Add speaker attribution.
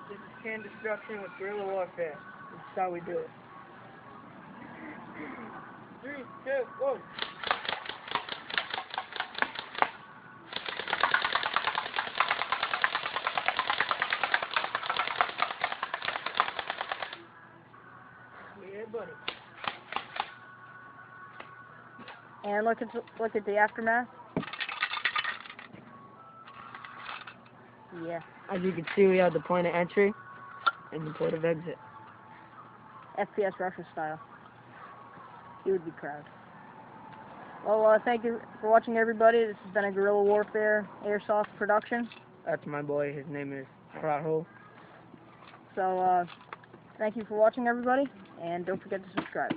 Speaker 1: This is can destruction with guerrilla warfare. This is how we do it. 3, 2, 1. Yeah, buddy.
Speaker 2: And look at the aftermath. Yeah.
Speaker 1: As you can see, we have the point of entry and the point of exit.
Speaker 2: FPS Russia style. He would be proud. Well, thank you for watching, everybody. This has been a Guerilla Warfare Airsoft production.
Speaker 1: That's my boy. His name is Rahul.
Speaker 2: So, thank you for watching, everybody, and don't forget to subscribe.